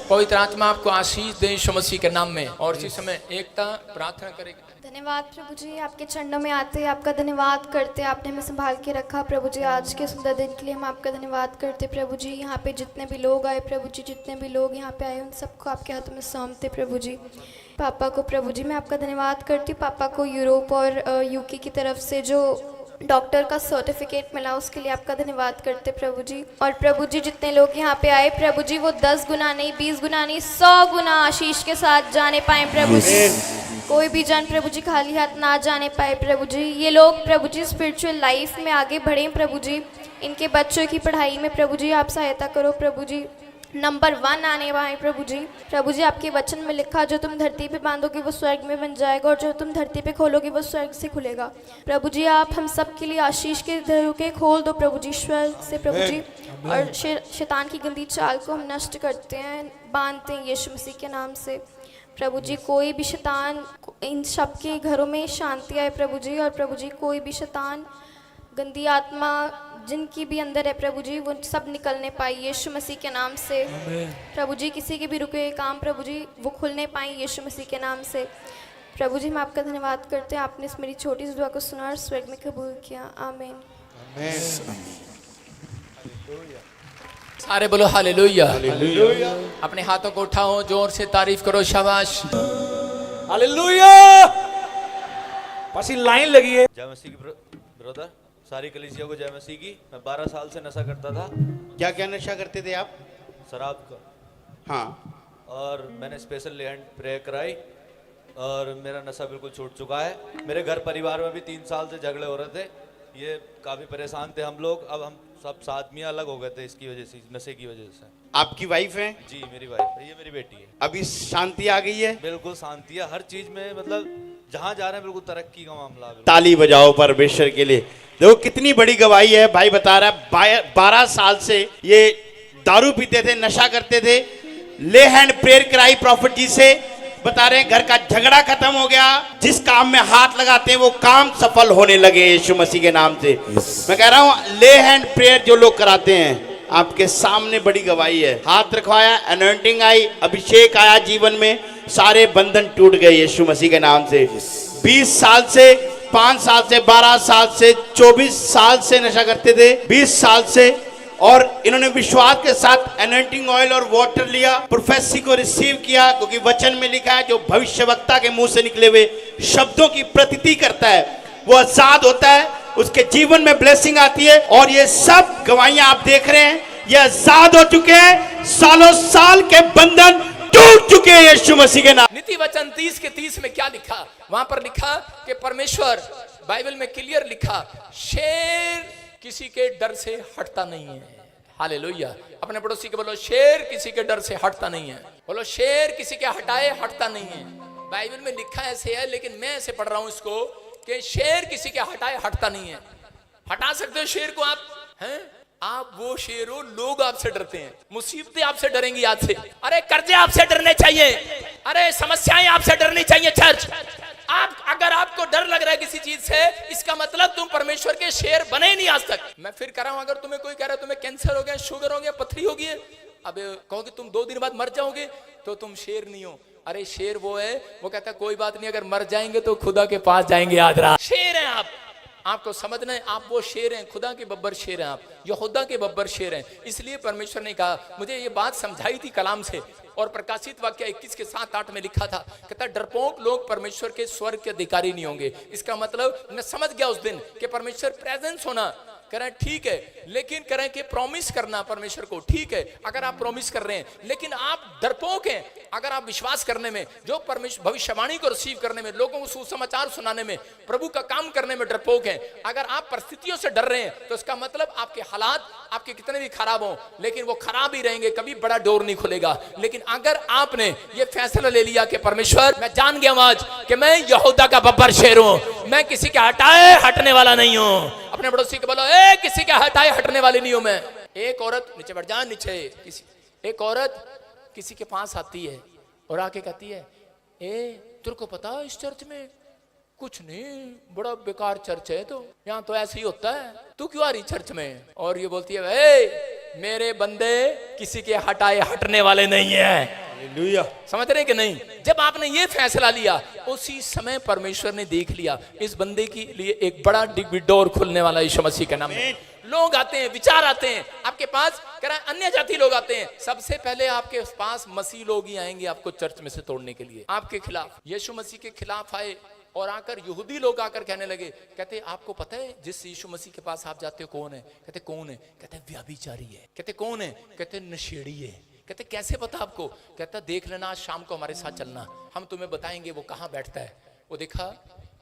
पवित्र आत्मा आपको आशीष दे यीशु मसीह के नाम में। और इसी समय एकता प्रार्थना करेगी। धन्यवाद प्रभु जी, आपके चरणों में आते हैं, आपका धन्यवाद करते हैं, आपने हमें संभाल के रखा प्रभु जी। आज के सुंदर दिन के लिए हम आपका धन्यवाद करते प्रभु जी। यहाँ पे जितने भी लोग आए प्रभु जी, जितने भी लोग यहाँ पे आए उन सबको आपके हाथों में सौंपते प्रभु जी। पापा को प्रभु जी मैं आपका धन्यवाद करती हूँ। पापा को यूरोप और यूके की तरफ से जो डॉक्टर का सर्टिफिकेट मिला उसके लिए आपका धन्यवाद करते प्रभु जी। और प्रभु जी जितने लोग यहाँ पे आए प्रभु जी वो 10 गुना नहीं, 20 गुना नहीं, 100 गुना आशीष के साथ जाने पाए प्रभु जी। कोई भी जन प्रभु जी खाली हाथ ना जाने पाए प्रभु जी। ये लोग प्रभु जी स्पिरिचुअल लाइफ में आगे बढ़े प्रभु जी। इनके बच्चों की पढ़ाई में प्रभु जी आप सहायता करो प्रभु जी। नंबर 1 आने वाले प्रभु जी। प्रभु जी आपके वचन में लिखा जो तुम धरती पे बांधोगे वो स्वर्ग में बन जाएगा और जो तुम धरती पे खोलोगे वो स्वर्ग से खुलेगा। प्रभु जी आप हम सब के लिए आशीष के दरवाजे खोल दो प्रभु जी, स्वर्ग से प्रभु जी। और शैतान की गंदी चाल को हम नष्ट करते हैं, बांधते हैं यीशु मसीह के नाम से प्रभु जी। कोई भी शैतान, इन सब के घरों में शांति आए प्रभु जी। और प्रभु जी कोई भी शैतान गंदी आत्मा जिनकी भी अंदर है प्रभु जी वो सब निकलने पाए यीशु मसीह के नाम से प्रभु जी। किसी के भी रुके हुए काम प्रभु जी वो खुलने पाए यीशु मसीह के नाम से प्रभु जी। हम आपका धन्यवाद करते हैं, आपने इस मेरी छोटी सी दुआ को सुना और स्वर्ग में कबूल किया। आमीन। सारे बोलो हालेलुया। अपने हाथों को उठाओ, जोर से तारीफ करो, शाबाश हालेलुया। पासी लाइन लगी है। जय मसीह की ब्रदर, सारी कलीसिया को जय मसीह की। मैं 12 साल से नशा करता था। क्या क्या नशा करते थे आप? शराब का। हाँ। और मैंने स्पेशल लैंड प्रेयर कराई और मेरा नशा बिल्कुल छूट चुका है। मेरे घर परिवार में भी 3 साल से झगड़े हो रहे थे, ये काफी परेशान थे हम लोग। अब हम सब साथ में अलग हो गए थे इसकी वजह से, नशे की वजह से। आपकी वाइफ है? जी मेरी वाइफ है, ये मेरी बेटी है। अभी शांति आ गई है? बिल्कुल शांति है हर चीज में, मतलब जहाँ जा रहे हैं बिल्कुल तरक्की का मामला। ताली बजाओ परमेश्वर के लिए। देखो कितनी बड़ी गवाही है। भाई बता रहा है 12 साल से ये दारू पीते थे, नशा करते थे। ले हैंड प्रेयर कराई प्रॉफिट जी से, बता रहे हैं घर का झगड़ा खत्म हो गया। जिस काम में हाथ लगाते हैं वो काम सफल होने लगे यीशु मसीह के नाम से। मैं कह रहा हूँ ले हैंड प्रेयर जो लोग कराते हैं आपके सामने बड़ी गवाही है। हाथ रखवाया, अनॉइंटिंग आई, अभिषेक आया जीवन में, सारे बंधन टूट गए यीशु मसीह के नाम से। 20 साल से, 5 साल से, 12 साल से, 24 साल से नशा करते थे, 20 साल से। और इन्होंने विश्वास के साथ एनॉइंटिंग ऑयल और वाटर लिया, प्रोफेसी को रिसीव किया, क्योंकि वचन में लिखा है जो भविष्यवक्ता के मुंह से निकले हुए शब्दों की प्रतीति करता है वो आजाद होता है, उसके जीवन में ब्लेसिंग आती है। और ये सब गवाहियां आप देख रहे हैं, ये आजाद हो चुके हैं, सालों साल के बंधन टूट चुके हैं यीशु मसीह के नाम। नीति वचन 30 के 30 में क्या लिखा? वहां पर लिखा कि परमेश्वर, बाइबल में क्लियर लिखा, शेर किसी के डर से हटता नहीं है। हालेलुया। अपने पड़ोसी के बोलो शेर किसी के डर से हटता नहीं है। बोलो शेर किसी के हटाए हटता नहीं है। बाइबल में लिखा ऐसे है, लेकिन मैं ऐसे पढ़ रहा हूं इसको कि शेर किसी के हटाए हटता नहीं है। हटा सकते हो शेर को आप? हैं? आप वो शेर हो, लोग आपसे डरते हैं, मुसीबतें आपसे डरेंगी आज से। अरे कर्जे आपसे डरने चाहिए, अरे समस्याएं आपसे डरनी चाहिए। चर्च आप, अगर आपको डर लग रहा है किसी चीज से, इसका मतलब तुम परमेश्वर के शेर बने ही नहीं आज तक। मैं फिर कह रहा हूं, अगर तुम्हें कोई कह रहा है तुम्हें कैंसर हो गया, शुगर हो गया, पथरी हो गई है, अब कहोगे तुम 2 दिन बाद मर जाओगे, तो तुम शेर नहीं हो। अरे शेर वो है, वो कहता है कोई बात नहीं, अगर मर जाएंगे तो खुदा के पास जाएंगे। याद रहा, शेर है आप, आपको समझना है, आप वो शेर हैं, खुदा के बब्बर शेर हैं, आप यहूदा के बब्बर शेर हैं। इसलिए परमेश्वर ने कहा, मुझे ये बात समझाई थी कलाम से, और प्रकाशित वाक्य 21 के 7-8 में लिखा था, कहता डरपोक लोग परमेश्वर के स्वर्ग के अधिकारी नहीं होंगे। इसका मतलब मैं समझ गया उस दिन कि परमेश्वर प्रेजेंस होना, करें ठीक है, लेकिन करें कि प्रॉमिस करना परमेश्वर को, ठीक है अगर आप प्रॉमिस कर रहे हैं, लेकिन आप डरपोक हैं अगर आप विश्वास करने में, जो परमेश्वर भविष्यवाणी को रिसीव करने में, लोगों को सुसमाचार सुनाने में, प्रभु का काम करने में डरपोक हैं। अगर आप परिस्थितियों से डर रहे हैं तो इसका मतलब आपके हालात आपके कितने भी खराब हो, लेकिन वो खराब ही रहेंगे, कभी बड़ा डोर नहीं खुलेगा। लेकिन अगर आपने ये फैसला ले लिया कि परमेश्वर मैं जान गया आज कि मैं यहूदा का बब्बर शेर हूं, मैं किसी के हटाए हटने वाला नहीं हूं। अपने पड़ोसी को बोलो ए किसी के हटाए हटने वाली नहीं हूं मैं। एक औरत, नीचे बैठ जा, नीचे, एक औरत किसी के पास आती है और आके कहती है, ए तेरे को पता इस चर्च में कुछ नहीं, बड़ा बेकार चर्च है, तो यहाँ तो ऐसे ही होता है, तू क्यों आ रही चर्च में? और ये बोलती है, ए मेरे बंदे किसी के हटाए हटने वाले नहीं है। हालेलुया। समझ रहे हैं कि नहीं? जब आपने ये फैसला लिया, उसी समय परमेश्वर ने देख लिया इस बंदे के लिए एक बड़ा डोर खुलने वाला यीशु मसीह के नाम में। लोग आते हैं, विचार आते हैं आपके पास, कह रहा अन्य जाति लोग आते हैं, सबसे पहले आपके पास मसीह लोग ही आएंगे आपको चर्च में से तोड़ने के लिए, आपके खिलाफ, यीशु मसीह के खिलाफ आए। और आकर यहूदी लोग आकर कहने लगे, कहते आपको पता है जिस यीशु मसीह के पास आप जाते हो कौन है? कहते कौन है? कहते व्यभिचारी है। कहते कौन है? कहते नशेड़ी है। कहते कैसे पता आपको? कहता देख लेना, आज शाम को हमारे साथ चलना, हम तुम्हें बताएंगे वो कहाँ बैठता है। वो देखा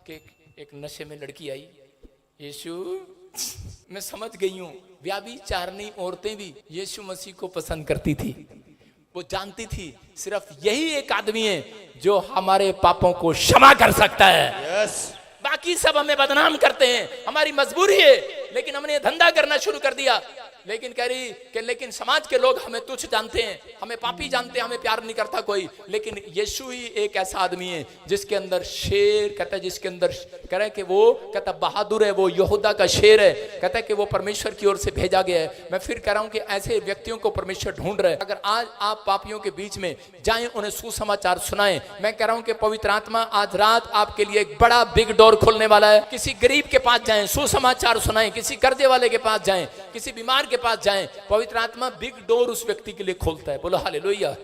कि एक नशे में लड़की आई, यीशु मैं समझ गई हूँ, व्यभिचारिणी औरतें भी यीशु मसीह को पसंद करती थी। वो जानती थी सिर्फ यही एक आदमी है जो हमारे पापों को क्षमा कर सकता है। यस। बाकी सब हमें बदनाम करते हैं, हमारी मजबूरी है, लेकिन हमने धंधा करना शुरू कर दिया। लेकिन कह रही कि लेकिन समाज के लोग हमें तुच्छ जानते हैं, हमें पापी जानते हैं, हमें प्यार नहीं करता कोई। लेकिन यीशु ही एक ऐसा आदमी है जिसके अंदर शेर, कहता है जिसके अंदर कह रहा है कि वो कहता बहादुर है, वो यहूदा का शेर है। कहता है कि वो परमेश्वर की ओर से भेजा गया है। मैं फिर कह रहा हूं कि ऐसे व्यक्तियों को परमेश्वर ढूंढ रहे हैं। अगर आज आप पापियों के बीच में जाएं, उन्हें सुसमाचार सुनाएं, मैं कह रहा हूं कि पवित्र आत्मा आज रात आपके लिए एक बड़ा बिग डोर खोलने वाला है। किसी गरीब के पास जाएं, सुसमाचार सुनाएं, किसी कर्जे वाले के पास जाएं, किसी बीमार के पास जाएं, पवित्र आत्मा बिग डोर उस व्यक्ति के लिए खोलता है। बोलो हालेलुया।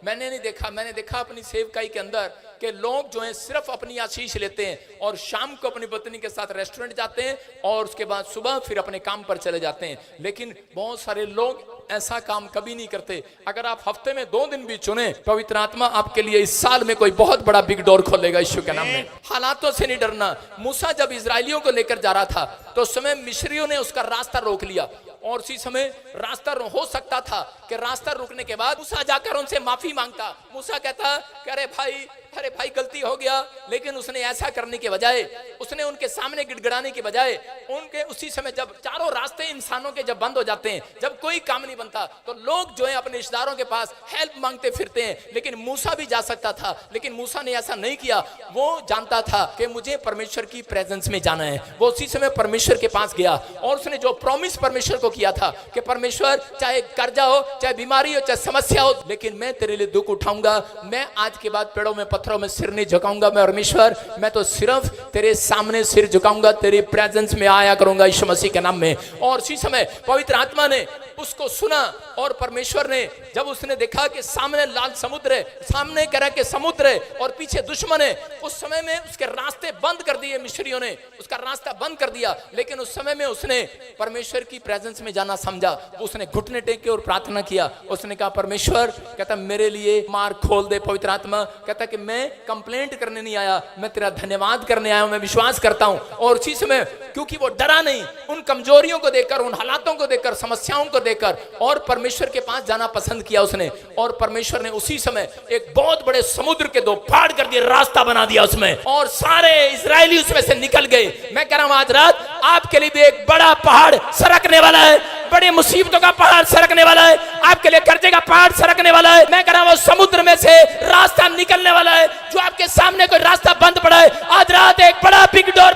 मैंने नहीं देखा, मैंने देखा अपनी सेवकाई के अंदर कि लोग जो हैं सिर्फ अपनी आशीष लेते हैं और शाम को अपनी पत्नी के साथ रेस्टोरेंट जाते हैं और उसके बाद सुबह फिर अपने काम पर चले जाते हैं। लेकिन बहुत सारे लोग ऐसा काम कभी नहीं करते। अगर आप हफ्ते में 2 दिन भी चुने, पवित्र आत्मा आपके लिए इस साल में कोई बहुत बड़ा बिग डोर खोलेगा यीशु के नाम में। हालातों से नहीं डरना। मूसा जब इजरायलियों को लेकर जा रहा था तो उस समय मिस्रियों ने उसका रास्ता रोक लिया और उसी समय रास्ता हो सकता था कि रास्ता रुकने के बाद मूसा जाकर उनसे माफी मांगता। मूसा कहता अरे भाई गलती हो गया, लेकिन उसने ऐसा करने के बजाय, उसने उनके सामने गिड़गिड़ाने के बजाय, उनके उसी समय जब चारों रास्ते इंसानों के जब बंद हो जाते हैं, जब कोई काम नहीं बनता, तो लोग जो है अपने रिश्तेदारों के पास हेल्प मांगते फिरते हैं। लेकिन मूसा भी जा सकता था, लेकिन मूसा ने ऐसा नहीं किया। वो जानता था कि मुझे परमेश्वर की प्रेजेंस में जाना है। वो उसी समय परमेश्वर के पास गया और उसने जो प्रॉमिस परमेश्वर को किया था कि परमेश्वर चाहे कर्जा हो, चाहे बीमारी हो, चाहे समस्या हो, लेकिन मैं तेरे लिए दुख उठाऊंगा। मैं आज के बाद पेड़ों में पत्थरों में सिर नहीं झुकाऊंगा। मैं परमेश्वर, मैं तो सिर्फ तेरे सामने सिर झुकाऊंगा, तेरी प्रेजेंस में आया करूंगा यीशु मसीह के नाम में। और उसी समय पवित्र आत्मा ने उसको सुना और परमेश्वर ने जब उसने देखा कि सामने लाल समुद्र है, सामने कह रहा कि समुद्र है और पीछे दुश्मन है, उस समय में उसके रास्ते बंद कर दिए मिस्रियों ने, उसका रास्ता बंद कर दिया। लेकिन उस समय में उसने परमेश्वर की प्रेजेंस में जाना समझा। उसने घुटने टेके और प्रार्थना किया। उसने कहा परमेश्वर, कहता मेरे लिए मार्ग खोल दे। पवित्र आत्मा कहता कि मैं कंप्लेंट करने नहीं आया, मैं तेरा धन्यवाद करने आया हूं, मैं विश्वास करता हूं। और उसी समय क्योंकि वो डरा नहीं, उन कमजोरियों को देखकर, उन हालातों को देखकर, समस्याओं को देखकर, और परमेश्वर के पास जाना पसंद किया उसने। और परमेश्वर ने उसी समय एक बहुत बड़े समुद्र के 2 फाड़ कर दिए, रास्ता बना दिया उसमें, और सारे इजरायली उसमें से निकल गए। मैं कह रहा हूं आज रात आपके लिए भी एक बड़ा पहाड़ सरकने वाला है, बड़ी मुसीबतों का पहाड़ सरकने वाला है, आपके लिए कर्जे का पहाड़ सरकने वाला है। मैं कह रहा हूं समुद्र में से रास्ता निकलने वाला है। जो आपके सामने कोई रास्ता बंद पड़ा है, आज रात एक बड़ा बिग डोर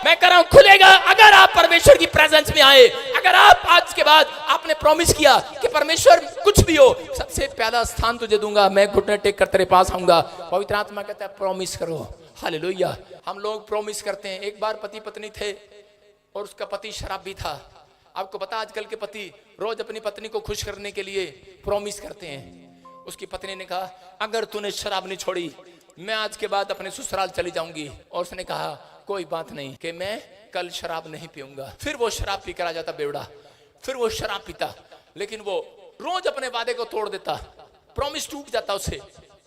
मैं कह रहा हूं खुलेगा अगर आप परमेश्वर की प्रेजेंस में आए। अगर आप आज के बाद आपने प्रॉमिस किया कि परमेश्वर कुछ भी हो, सबसे पहला स्थान तुझे दूंगा, मैं घुटने टेक कर तेरे पास आऊंगा। पवित्र आत्मा कहता है प्रॉमिस करो। हालेलुया। हम लोग प्रॉमिस करते हैं। एक बार पति पत्नी थे और उसका पति शराबी था। आपको पता आजकल के पति रोज अपनी पत्नी को खुश करने के लिए प्रॉमिस करते हैं। उसकी पत्नी ने कहा अगर तूने शराब नहीं छोड़ी, मैं आज के बाद अपने ससुराल चली जाऊंगी। और उसने कहा कोई बात नहीं कि मैं कल शराब नहीं पीऊंगा। फिर वो शराब पीकर आ जाता बेवड़ा, फिर वो शराब पीता, लेकिन वो रोज अपने वादे को तोड़ देता, प्रॉमिस टूट जाता उसे।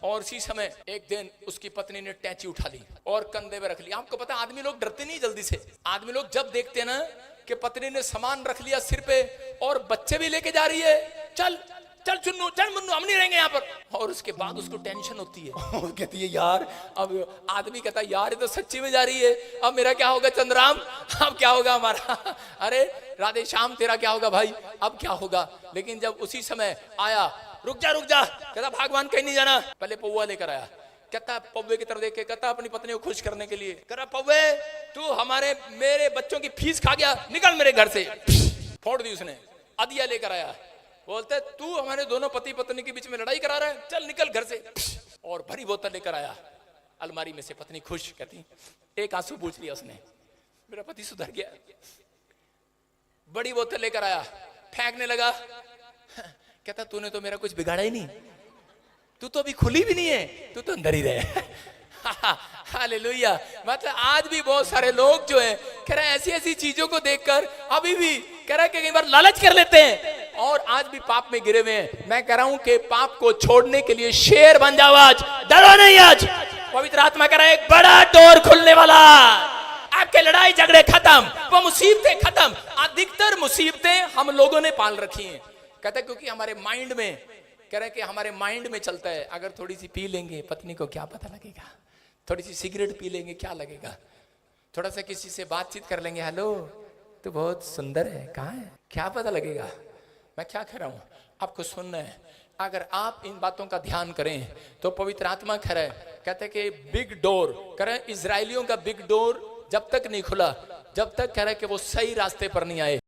और इसी समय एक दिन उसकी पत्नी ने टैची उठा ली और कंधे पे रख ली। आपको पता आदमी लोग डरते नहीं जल्दी से। आदमी लोग जब देखते हैं ना कि पत्नी ने सामान रख लिया सिर पे और बच्चे भी लेके जा रही है, चल चल चुन्नू, चल मुन्नू, हम नहीं रहेंगे यहाँ पर। और उसके बाद उसको टेंशन होती है और कहती है यार, अब आदमी कहता है यार ये तो सच्ची में जा रही है, अब मेरा क्या होगा चंद्राम, अब क्या होगा हमारा, अरे राधे श्याम तेरा क्या होगा भाई, अब क्या होगा। लेकिन जब उसी समय आया, रुक जा कहता भगवान कहीं नहीं जाना, पहले पौवा लेकर आया। कहता पौवे की तरफ देख के कहता अपनी पत्नी को खुश करने के लिए, कह रहा पौवे तू मेरे बच्चों की फीस खा गया, निकल मेरे घर से। फोड़ दी उसने। अदिया लेकर आया, बोलते तू हमारे दोनों पति पत्नी के बीच में लड़ाई करा रहा है, चल निकल घर से। और भरी बोतल लेकर आया, अलमारी में से पत्नी खुश, कहती एक आंसू पूछ लिया उसने, मेरा पति सुधर गया। बड़ी बोतल लेकर आया, फेंकने लगा, कहता तूने तो मेरा कुछ बिगाड़ा ही नहीं, तू तो अभी खुली भी नहीं है, तू तो अंदर ही रहे। हालेलुया। मतलब आज भी बहुत सारे लोग जो हैं कह रहे हैं ऐसी ऐसी चीजों को देखकर अभी भी कह रहे हैं कि कई बार लालच कर लेते हैं और आज भी पाप में गिरे हुए हैं। मैं कह रहा हूं कि पाप को छोड़ने के लिए शेर बन जाओ, आज डरो नहीं। आज पवित्र आत्मा कह रहा है एक बड़ा डोर खुलने वाला, आपके लड़ाई झगड़े खत्म, वो मुसीबतें खत्म। अधिकतर मुसीबतें हम लोगों ने पाल रखी हैं, कहते हैं क्योंकि हमारे माइंड में, कह रहे हैं कि हमारे माइंड में चलता है, अगर थोड़ी सी पी लेंगे पत्नी को क्या पता लगेगा, थोड़ी सी सिगरेट पी लेंगे क्या लगेगा, थोड़ा सा किसी से बातचीत कर लेंगे, हेलो तो बहुत सुंदर है, कहाँ है, क्या पता लगेगा। मैं क्या कह रहा हूं, आपको सुनना है। अगर आप इन बातों का ध्यान करें तो पवित्र आत्मा कह रहा है, कहते हैं कि बिग डोर, कह रहे हैं इजरायलियों का बिग डोर जब तक नहीं खुला, जब तक कह रहा है कि वो सही रास्ते पर नहीं आए।